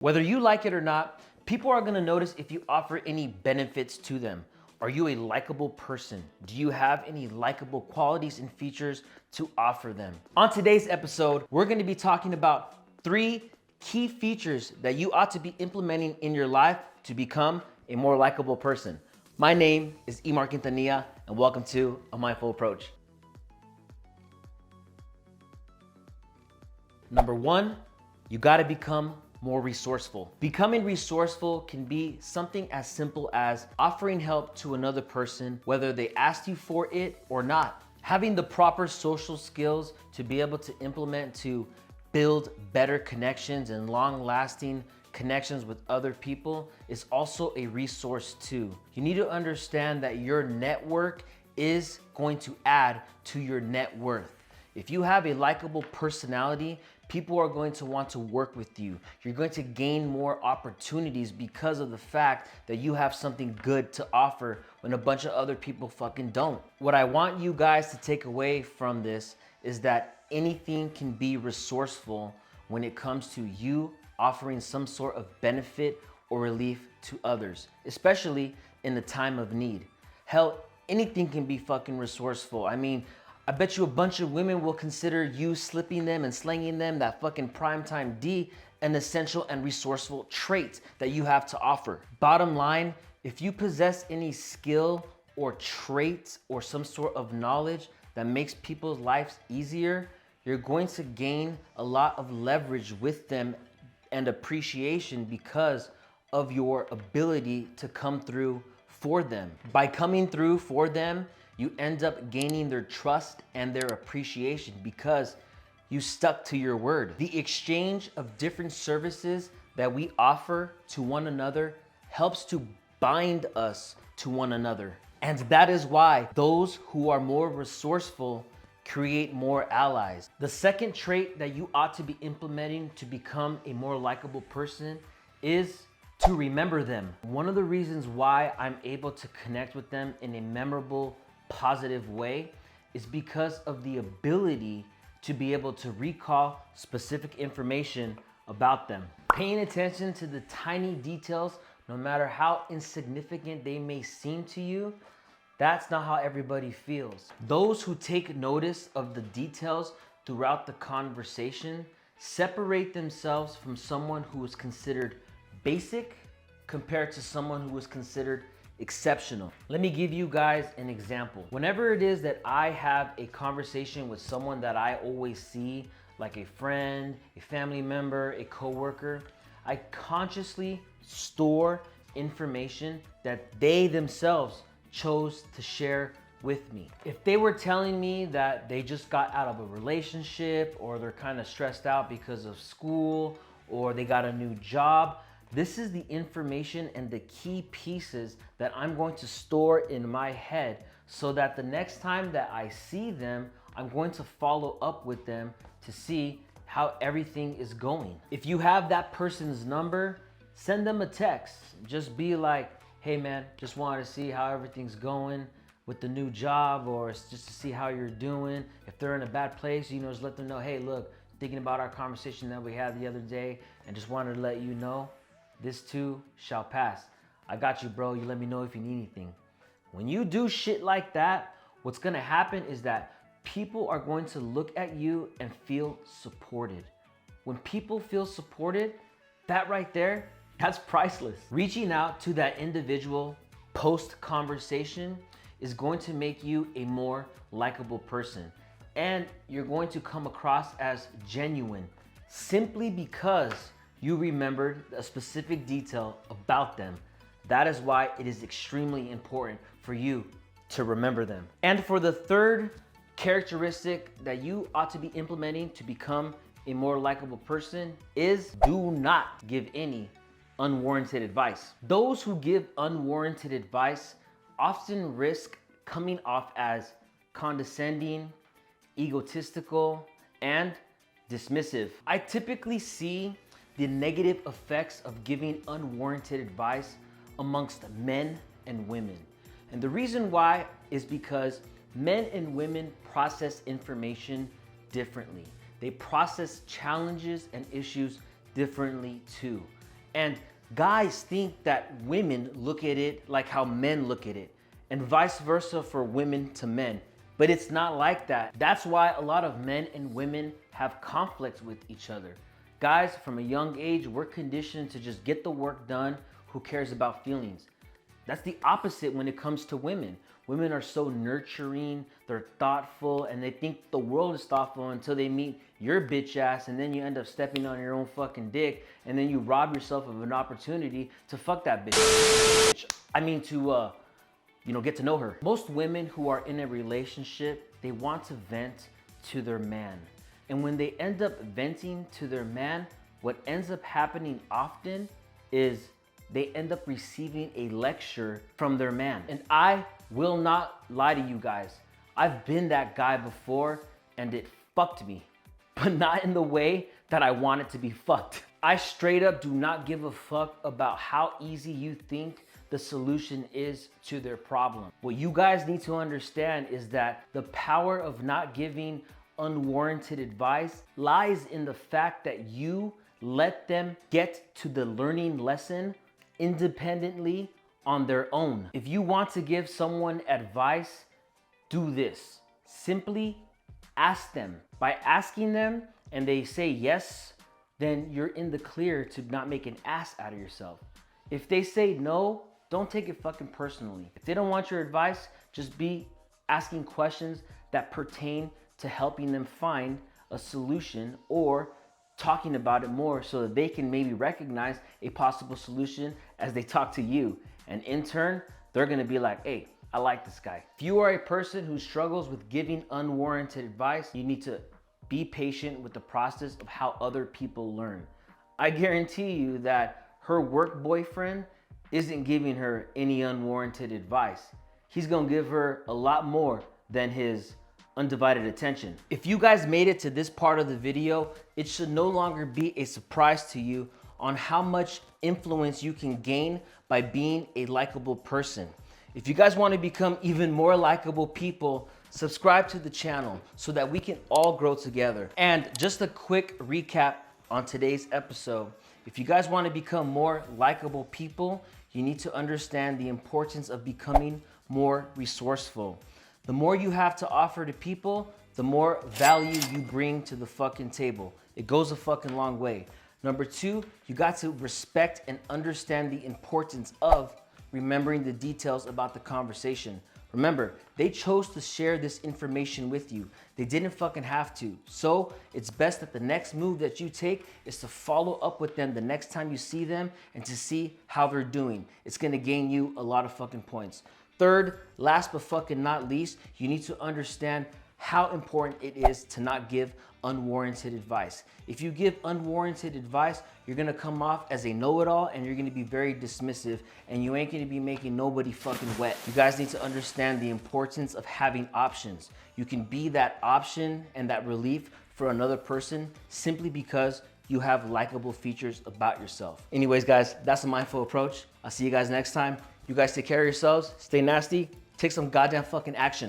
Whether you like it or not, people are gonna notice if you offer any benefits to them. Are you a likable person? Do you have any likable qualities and features to offer them? On today's episode, we're gonna be talking about 3 key features that you ought to be implementing in your life to become a more likable person. My name is Imar Quintanilla, and welcome to A Mindful Approach. Number 1, you gotta become more resourceful. Becoming resourceful can be something as simple as offering help to another person, whether they asked you for it or not. Having the proper social skills to be able to implement to build better connections and long-lasting connections with other people is also a resource too. You need to understand that your network is going to add to your net worth. If you have a likable personality, people are going to want to work with you. You're going to gain more opportunities because of the fact that you have something good to offer when a bunch of other people fucking don't. What I want you guys to take away from this is that anything can be resourceful when it comes to you offering some sort of benefit or relief to others, especially in the time of need. Hell, anything can be fucking resourceful. I mean, I bet you a bunch of women will consider you slipping them and slanging them that fucking primetime D an essential and resourceful trait that you have to offer. Bottom line, if you possess any skill or traits or some sort of knowledge that makes people's lives easier, you're going to gain a lot of leverage with them and appreciation because of your ability to come through for them. By coming through for them, you end up gaining their trust and their appreciation because you stuck to your word. The exchange of different services that we offer to one another helps to bind us to one another. And that is why those who are more resourceful create more allies. The second trait that you ought to be implementing to become a more likable person is to remember them. One of the reasons why I'm able to connect with them in a memorable, positive way is because of the ability to be able to recall specific information about them. Paying attention to the tiny details, no matter how insignificant they may seem to you, that's not how everybody feels. Those who take notice of the details throughout the conversation separate themselves from someone who is considered basic compared to someone who is considered exceptional. Let me give you guys an example. Whenever it is that I have a conversation with someone that I always see, like a friend, a family member, a coworker, I consciously store information that they themselves chose to share with me. If they were telling me that they just got out of a relationship or they're kind of stressed out because of school or they got a new job, this is the information and the key pieces that I'm going to store in my head so that the next time that I see them, I'm going to follow up with them to see how everything is going. If you have that person's number, send them a text. Just be like, hey man, just wanted to see how everything's going with the new job, or just to see how you're doing. If they're in a bad place, just let them know, hey, look, thinking about our conversation that we had the other day and just wanted to let you know, this too shall pass. I got you, bro. You let me know if you need anything. When you do shit like that, what's gonna happen is that people are going to look at you and feel supported. When people feel supported, that right there, that's priceless. Reaching out to that individual post-conversation is going to make you a more likable person. And you're going to come across as genuine simply because you remembered a specific detail about them. That is why it is extremely important for you to remember them. And for the third characteristic that you ought to be implementing to become a more likable person is do not give any unwarranted advice. Those who give unwarranted advice often risk coming off as condescending, egotistical, and dismissive. I typically see the negative effects of giving unwarranted advice amongst men and women. And the reason why is because men and women process information differently. They process challenges and issues differently too. And guys think that women look at it like how men look at it, and vice versa for women to men. But it's not like that. That's why a lot of men and women have conflicts with each other. Guys, from a young age, we're conditioned to just get the work done. Who cares about feelings? That's the opposite when it comes to women. Women are so nurturing, they're thoughtful, and they think the world is thoughtful until they meet your bitch ass, and then you end up stepping on your own fucking dick, and then you rob yourself of an opportunity to fuck that bitch. I mean to, get to know her. Most women who are in a relationship, they want to vent to their man. And when they end up venting to their man, what ends up happening often is they end up receiving a lecture from their man. And I will not lie to you guys. I've been that guy before and it fucked me, but not in the way that I want it to be fucked. I straight up do not give a fuck about how easy you think the solution is to their problem. What you guys need to understand is that the power of not giving unwarranted advice lies in the fact that you let them get to the learning lesson independently on their own. If you want to give someone advice, do this. Simply ask them. By asking them and they say yes, then you're in the clear to not make an ass out of yourself. If they say no, don't take it fucking personally. If they don't want your advice, just be asking questions that pertain to helping them find a solution or talking about it more so that they can maybe recognize a possible solution as they talk to you. And in turn, they're gonna be like, hey, I like this guy. If you are a person who struggles with giving unwarranted advice, you need to be patient with the process of how other people learn. I guarantee you that her work boyfriend isn't giving her any unwarranted advice. He's gonna give her a lot more than his undivided attention. If you guys made it to this part of the video, it should no longer be a surprise to you on how much influence you can gain by being a likable person. If you guys want to become even more likable people, subscribe to the channel so that we can all grow together. And just a quick recap on today's episode. If you guys want to become more likable people, you need to understand the importance of becoming more resourceful. The more you have to offer to people, the more value you bring to the fucking table. It goes a fucking long way. Number two, you got to respect and understand the importance of remembering the details about the conversation. Remember, they chose to share this information with you. They didn't fucking have to. So it's best that the next move that you take is to follow up with them the next time you see them and to see how they're doing. It's gonna gain you a lot of fucking points. Third, last but fucking not least, you need to understand how important it is to not give unwarranted advice. If you give unwarranted advice, you're gonna come off as a know-it-all and you're gonna be very dismissive and you ain't gonna be making nobody fucking wet. You guys need to understand the importance of having options. You can be that option and that relief for another person simply because you have likable features about yourself. Anyways, guys, that's a mindful approach. I'll see you guys next time. You guys take care of yourselves, stay nasty, take some goddamn fucking action.